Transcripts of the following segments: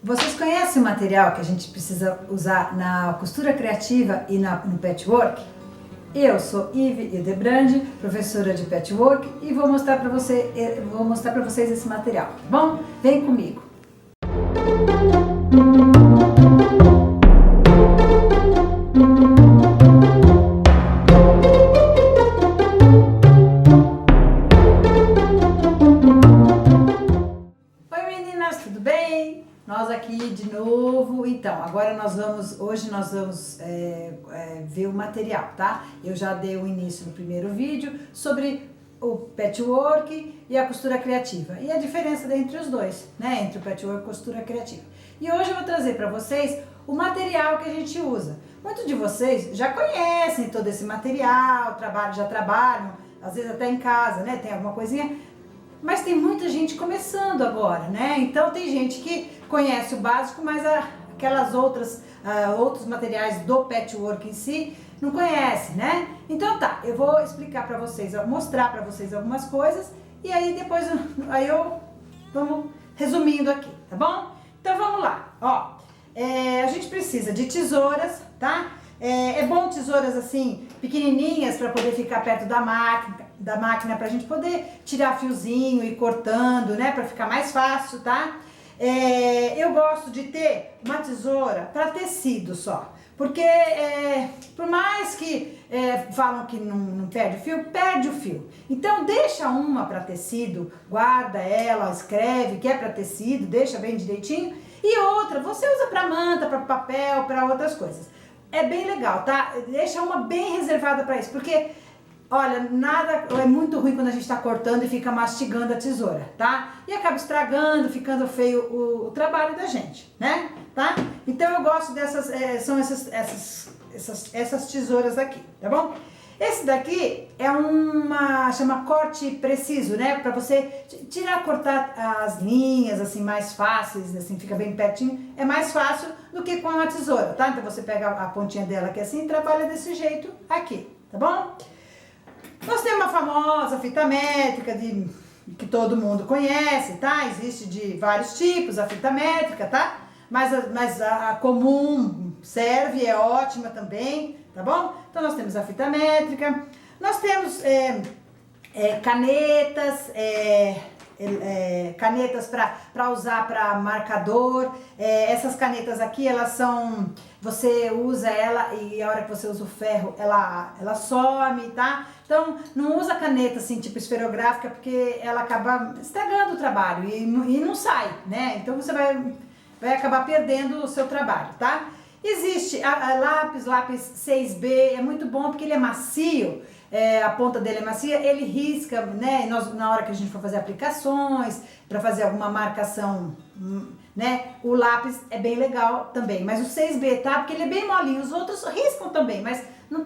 Vocês conhecem o material que a gente precisa usar na costura criativa e no patchwork? Eu sou Ive Hildebrand, professora de patchwork, e vou mostrar para vocês esse material, tá bom? Vem comigo! Oi meninas, tudo bem? Nós aqui de novo. Então, agora hoje nós vamos ver o material, tá? Eu já dei o início no primeiro vídeo sobre o patchwork e a costura criativa e a diferença entre os dois, né? Entre o patchwork e a costura criativa. E hoje eu vou trazer para vocês o material que a gente usa. Muitos de vocês já conhecem todo esse material, já trabalham, às vezes até em casa, né? Tem alguma coisinha. Mas tem muita gente começando agora, né? Então tem gente que conhece o básico, mas aquelas outros materiais do patchwork em si não conhece, né? Então tá, eu vou explicar para vocês, mostrar para vocês algumas coisas e aí depois vamos resumindo aqui, tá bom? Então vamos lá, ó. A gente precisa de tesouras, tá? É bom tesouras assim, pequenininhas para poder ficar perto da máquina pra gente poder tirar fiozinho e ir cortando, né? Pra ficar mais fácil, tá? Eu gosto de ter uma tesoura para tecido só, porque por mais que falam que não perde o fio. Então deixa uma para tecido, guarda ela, escreve que é para tecido, deixa bem direitinho, e outra você usa para manta, para papel, para outras coisas. É bem legal, tá? Deixa uma bem reservada para isso, porque olha, é muito ruim quando a gente está cortando e fica mastigando a tesoura, tá? E acaba estragando, ficando feio o trabalho da gente, né? Tá? Então eu gosto são essas tesouras aqui, tá bom? Esse daqui chama corte preciso, né? Pra você cortar as linhas assim mais fáceis, assim fica bem pertinho. É mais fácil do que com a tesoura, tá? Então você pega a pontinha dela aqui assim e trabalha desse jeito aqui, tá bom? Nós temos uma famosa fita métrica que todo mundo conhece, tá? Existe de vários tipos a fita métrica, tá? Mas a comum serve, é ótima também, tá bom? Então nós temos a fita métrica, nós temos canetas para usar para marcador. Essas canetas aqui, você usa ela e a hora que você usa o ferro, ela some, tá? Então, não usa caneta assim, tipo esferográfica, porque ela acaba estragando o trabalho e não sai, né? Então, você vai acabar perdendo o seu trabalho, tá? Existe lápis 6B, é muito bom porque ele é macio, a ponta dele é macia, ele risca, né? Na hora que a gente for fazer aplicações, para fazer alguma marcação, né? O lápis é bem legal também, mas o 6B, tá? Porque ele é bem molinho, os outros riscam também, mas não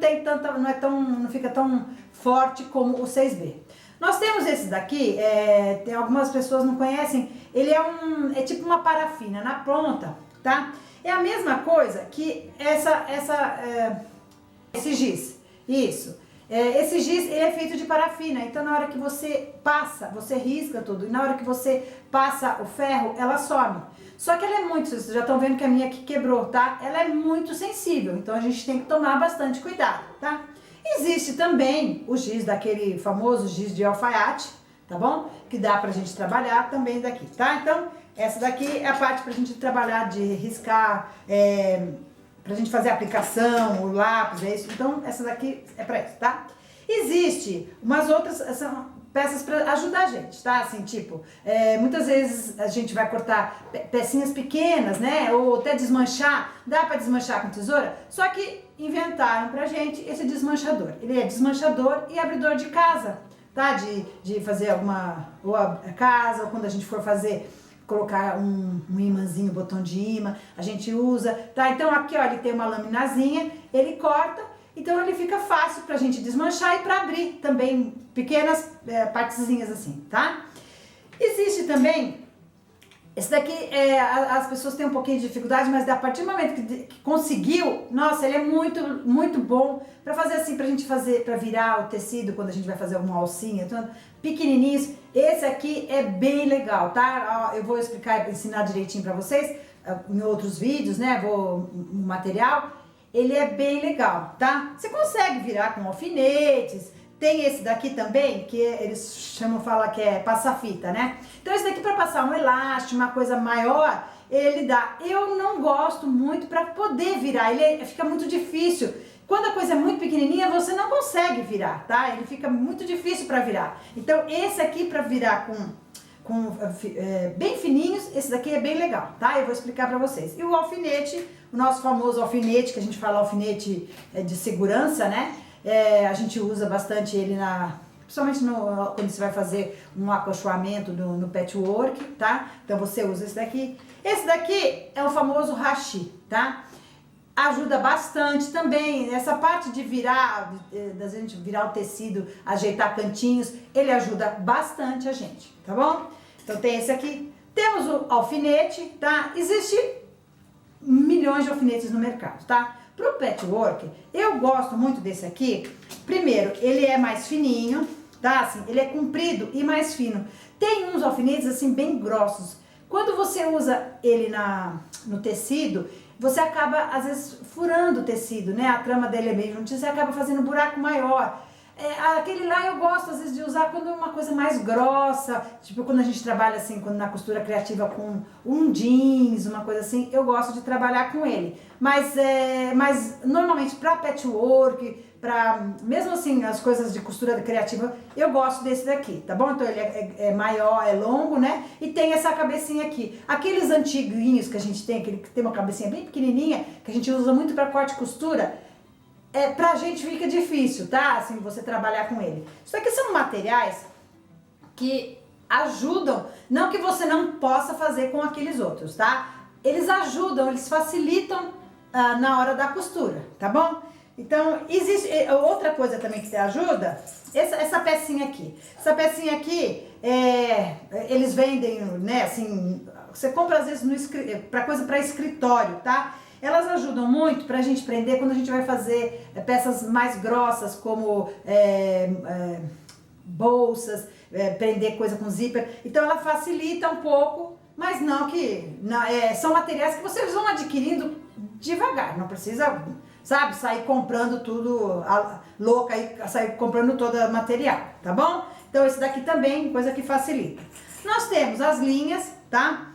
fica tão forte como o 6B. Nós temos esse daqui, tem algumas pessoas não conhecem, ele é tipo uma parafina na ponta, tá? É a mesma coisa que esse giz, isso. Esse giz ele é feito de parafina, então na hora que você passa, você risca tudo, e na hora que você passa o ferro, ela some. Só que ela vocês já estão vendo que a minha aqui quebrou, tá? Ela é muito sensível, então a gente tem que tomar bastante cuidado, tá? Existe também o giz daquele famoso giz de alfaiate, tá bom? Que dá pra gente trabalhar também daqui, tá? Então, essa daqui é a parte pra gente trabalhar de riscar, pra gente fazer a aplicação, o lápis, é isso. Então, essa daqui é pra isso, tá? Existe umas outras, são peças pra ajudar a gente, tá? Assim, tipo, muitas vezes a gente vai cortar pecinhas pequenas, né? Ou até desmanchar, dá pra desmanchar com tesoura, só que inventaram pra gente esse desmanchador. Ele é desmanchador e abridor de casa, tá? De fazer ou a casa, ou quando a gente for colocar um imãzinho, botão de imã, a gente usa, tá? Então aqui, ó, ele tem uma laminazinha, ele corta, então ele fica fácil pra gente desmanchar e pra abrir também pequenas partezinhas assim, tá? Existe também, esse daqui, as pessoas têm um pouquinho de dificuldade, mas a partir do momento que conseguiu, nossa, ele é muito, muito bom pra fazer assim, pra gente pra virar o tecido quando a gente vai fazer alguma alcinha, então, pequenininhos. Esse aqui é bem legal, tá? Eu vou ensinar direitinho pra vocês, em outros vídeos, né, o material, ele é bem legal, tá? Você consegue virar com alfinetes, tem esse daqui também, que eles falam que é passa-fita, né? Então esse daqui para passar um elástico, uma coisa maior, ele dá. Eu não gosto muito para poder virar, fica muito difícil. Quando a coisa é muito pequenininha, você não consegue virar, tá? Ele fica muito difícil para virar. Então, esse aqui para virar bem fininhos, esse daqui é bem legal, tá? Eu vou explicar para vocês. E o alfinete, o nosso famoso alfinete, que a gente fala alfinete de segurança, né? A gente usa bastante ele principalmente quando você vai fazer um acolchoamento no patchwork, tá? Então, você usa esse daqui. Esse daqui é o famoso hashi, tá? Ajuda bastante também, essa parte de virar, da gente virar o tecido, ajeitar cantinhos, ele ajuda bastante a gente, tá bom? Então tem esse aqui, temos o alfinete, tá? Existe milhões de alfinetes no mercado, tá? Pro patchwork, eu gosto muito desse aqui. Primeiro, ele é mais fininho, tá? Assim, ele é comprido e mais fino. Tem uns alfinetes assim bem grossos. Quando você usa ele no tecido, você acaba, às vezes, furando o tecido, né? A trama dele é bem juntinha, você acaba fazendo um buraco maior. Aquele lá eu gosto, às vezes, de usar quando é uma coisa mais grossa, tipo quando a gente trabalha, assim, quando na costura criativa com um jeans, uma coisa assim, eu gosto de trabalhar com ele. Mas normalmente, para patchwork, mesmo assim, as coisas de costura criativa, eu gosto desse daqui, tá bom? Então ele é maior, é longo, né? E tem essa cabecinha aqui. Aqueles antiguinhos que a gente tem, aquele que tem uma cabecinha bem pequenininha, que a gente usa muito para corte e costura, pra gente fica difícil, tá? Assim, você trabalhar com ele. Isso aqui são materiais que ajudam, não que você não possa fazer com aqueles outros, tá? Eles ajudam, eles facilitam na hora da costura, tá bom? Então, existe outra coisa também que te ajuda, essa pecinha aqui. Essa pecinha aqui, eles vendem, né, assim, você compra às vezes coisa para escritório, tá? Elas ajudam muito pra gente prender quando a gente vai fazer peças mais grossas, como bolsas, prender coisa com zíper. Então ela facilita um pouco, mas são materiais que vocês vão adquirindo devagar, não precisa, sabe, sair comprando tudo louca e sair comprando todo o material, tá bom? Então esse daqui também, coisa que facilita. Nós temos as linhas, tá?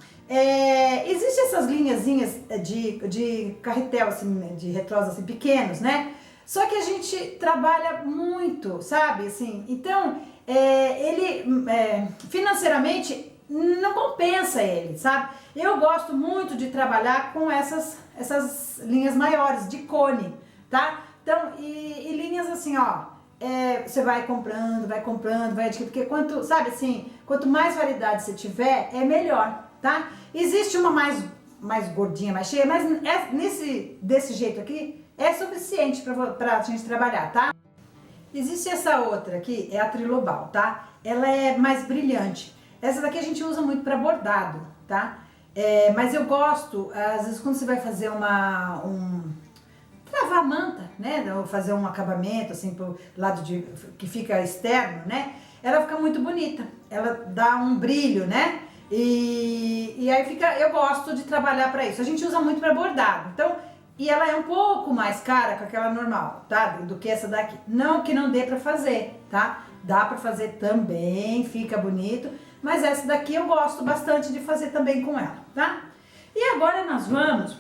Existem essas linhazinhas de carretel, assim, de retrosa, assim, pequenos, né? Só que a gente trabalha muito, sabe, assim, então, financeiramente não compensa ele, sabe? Eu gosto muito de trabalhar com essas linhas maiores, de cone, tá? Então, e linhas assim, ó, você vai comprando, vai adquirindo, porque sabe assim, quanto mais variedade você tiver, é melhor, tá? Existe uma mais gordinha, mais cheia, mas desse jeito aqui é suficiente pra gente trabalhar, tá? Existe essa outra aqui, é a trilobal, tá? Ela é mais brilhante. Essa daqui a gente usa muito para bordado, tá? Mas eu gosto, às vezes quando você vai fazer travar a manta, né? Ou fazer um acabamento assim pro lado que fica externo, né? Ela fica muito bonita. Ela dá um brilho, né? E aí eu gosto de trabalhar para isso. A gente usa muito para bordado. Então, e ela é um pouco mais cara que aquela normal, tá? Do que essa daqui. Não que não dê para fazer, tá? Dá para fazer também, fica bonito. Mas essa daqui eu gosto bastante de fazer também com ela, tá? E agora nós vamos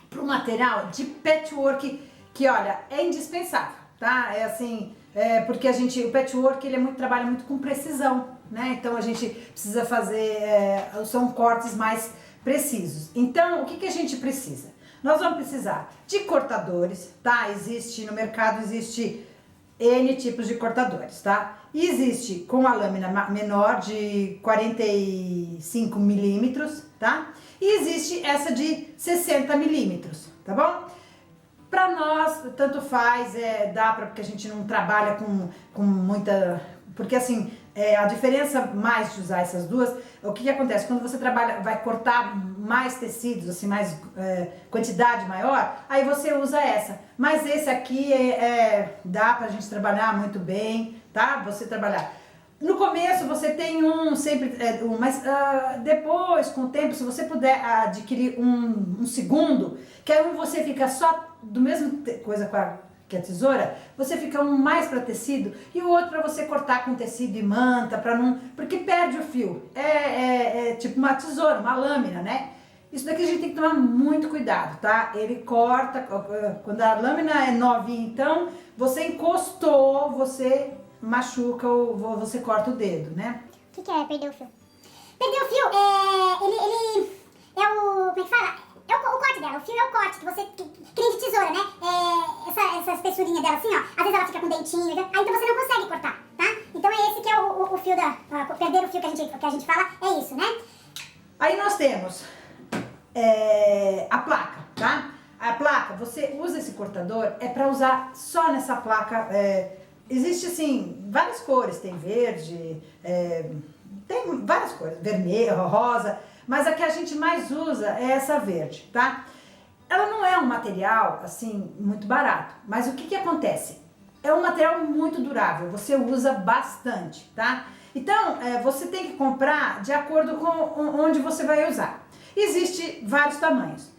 pro material de patchwork, que olha, é indispensável, tá? Porque o patchwork ele trabalha muito com precisão, né? Então a gente precisa fazer, são cortes mais precisos. Então o que a gente precisa? Nós vamos precisar de cortadores, tá? No mercado existe N tipos de cortadores, tá? E existe com a lâmina menor de 45 milímetros, tá? E existe essa de 60 milímetros, tá bom? Pra nós, tanto faz, porque a gente não trabalha com muita... Porque assim, a diferença mais de usar essas duas, o que acontece? Quando você vai cortar mais tecidos, assim, mais quantidade maior, aí você usa essa. Mas esse aqui dá pra gente trabalhar muito bem, tá? Você trabalhar No começo você tem sempre mas depois, com o tempo, se você puder adquirir um segundo, que aí você fica só do mesmo coisa que a tesoura, você fica um mais para tecido e o outro para você cortar com tecido e manta, porque perde o fio. É tipo uma tesoura, uma lâmina, né? Isso daqui a gente tem que tomar muito cuidado, tá? Ele corta, quando a lâmina é novinha, então, você encostou, você machuca ou você corta o dedo, né? O que é perder o fio? Perder o fio ele é o... como é que fala? É o corte dela, o fio é o corte, que você... que nem de tesoura, né? Essa espessurinha dela assim, ó, às vezes ela fica com dentinho, aí então você não consegue cortar, tá? Então é esse que é o fio perder o fio que a gente fala, é isso, né? Aí nós temos a placa, tá? A placa, você usa esse cortador, é pra usar só nessa placa, existe assim, várias cores, tem verde, tem várias cores, vermelho, rosa, mas a que a gente mais usa é essa verde, tá? Ela não é um material, assim, muito barato, mas o que acontece? É um material muito durável, você usa bastante, tá? Então, você tem que comprar de acordo com onde você vai usar. Existem vários tamanhos.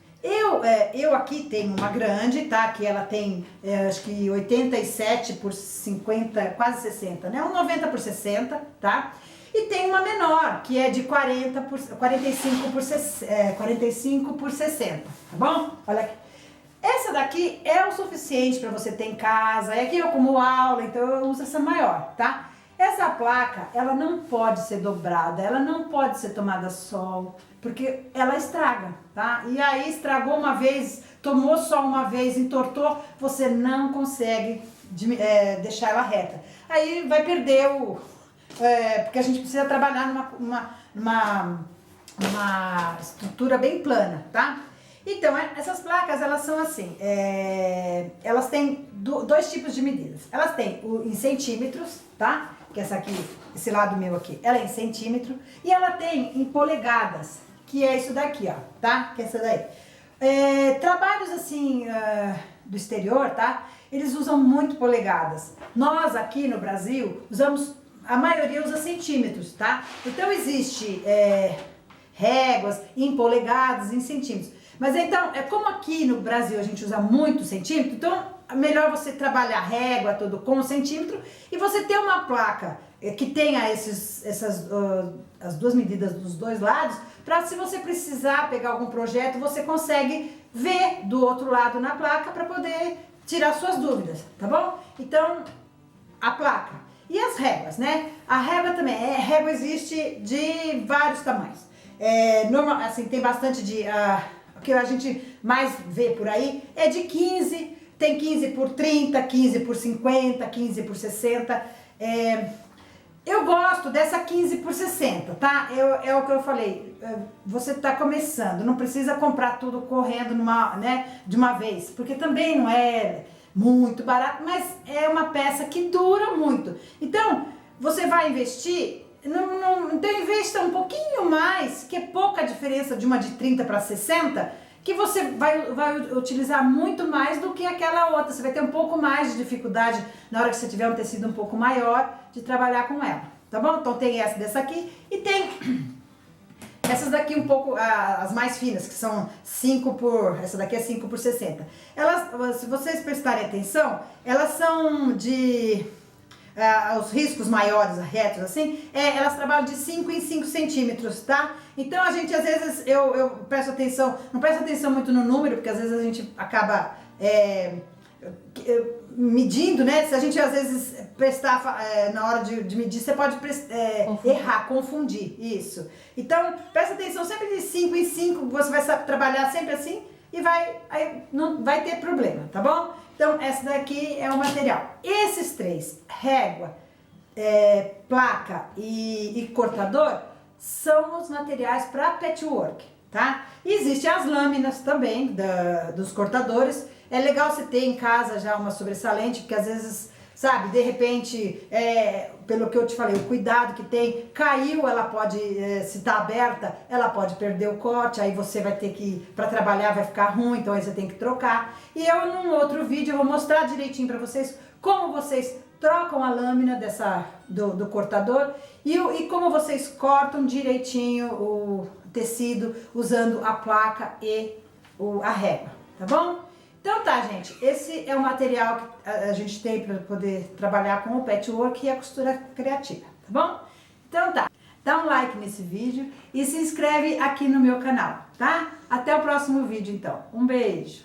Eu aqui tenho uma grande, tá? Que ela tem, acho que 87 por 50, quase 60, né? Um 90 por 60, tá? E tem uma menor, que é de 45 por 60, tá bom? Olha aqui. Essa daqui é o suficiente para você ter em casa, é que eu como aula, então eu uso essa maior, tá? Essa placa, ela não pode ser dobrada, ela não pode ser tomada a sol, porque ela estraga, tá? E aí estragou uma vez, tomou sol uma vez, entortou, você não consegue deixar ela reta. Aí vai perder porque a gente precisa trabalhar numa estrutura bem plana, tá? Então, essas placas, elas são assim, elas têm dois tipos de medidas. Elas têm em centímetros, tá? Que essa aqui, esse lado meu aqui, ela é em centímetro. E ela tem em polegadas, que é isso daqui, ó, tá? Que é essa daí. Trabalhos assim, do exterior, tá? Eles usam muito polegadas. Nós aqui no Brasil, a maioria usa centímetros, tá? Então, existe réguas em polegadas, em centímetros. Mas então, como aqui no Brasil a gente usa muito centímetro, então é melhor você trabalhar régua tudo com centímetro e você ter uma placa que tenha as duas medidas dos dois lados, para se você precisar pegar algum projeto, você consegue ver do outro lado na placa para poder tirar suas dúvidas, tá bom? Então, a placa. E as réguas, né? A régua também, régua existe de vários tamanhos. Normal, assim, tem bastante o que a gente mais vê por aí é de 15, tem 15 por 30, 15 por 50, 15 por 60. Eu gosto dessa 15 por 60, tá? É o que eu falei, você tá começando, não precisa comprar tudo correndo de uma vez, porque também não é muito barato, mas é uma peça que dura muito. Então, você vai investir, então investa um pouquinho mais, que é pouca diferença de uma de 30 para 60, que você vai utilizar muito mais do que aquela outra. Você vai ter um pouco mais de dificuldade na hora que você tiver um tecido um pouco maior de trabalhar com ela, tá bom? Então tem dessa aqui e tem essas daqui um pouco, as mais finas, que são essa daqui é 5 por 60. Elas, se vocês prestarem atenção, elas são os riscos maiores, retos assim, elas trabalham de 5 em 5 centímetros, tá? Então a gente às vezes, eu presto atenção, não presto atenção muito no número, porque às vezes a gente acaba medindo, né? Se a gente às vezes prestar na hora de medir, você pode errar, confundir, isso. Então presta atenção sempre de 5 em 5, você vai trabalhar sempre assim e não vai ter problema, tá bom? Então, essa daqui é o material. Esses três, régua, placa e cortador, são os materiais para patchwork, tá? Existem as lâminas também dos cortadores. É legal você ter em casa já uma sobressalente, porque às vezes, sabe, de repente, pelo que eu te falei, o cuidado que tem, caiu, ela pode, se tá aberta, ela pode perder o corte, aí você vai ter que, para trabalhar vai ficar ruim, então aí você tem que trocar. E eu num outro vídeo eu vou mostrar direitinho para vocês como vocês trocam a lâmina do cortador e como vocês cortam direitinho o tecido usando a placa e a régua, tá bom? Então tá, gente, esse é o material que a gente tem para poder trabalhar com o patchwork e a costura criativa, tá bom? Então tá, dá um like nesse vídeo e se inscreve aqui no meu canal, tá? Até o próximo vídeo então, um beijo!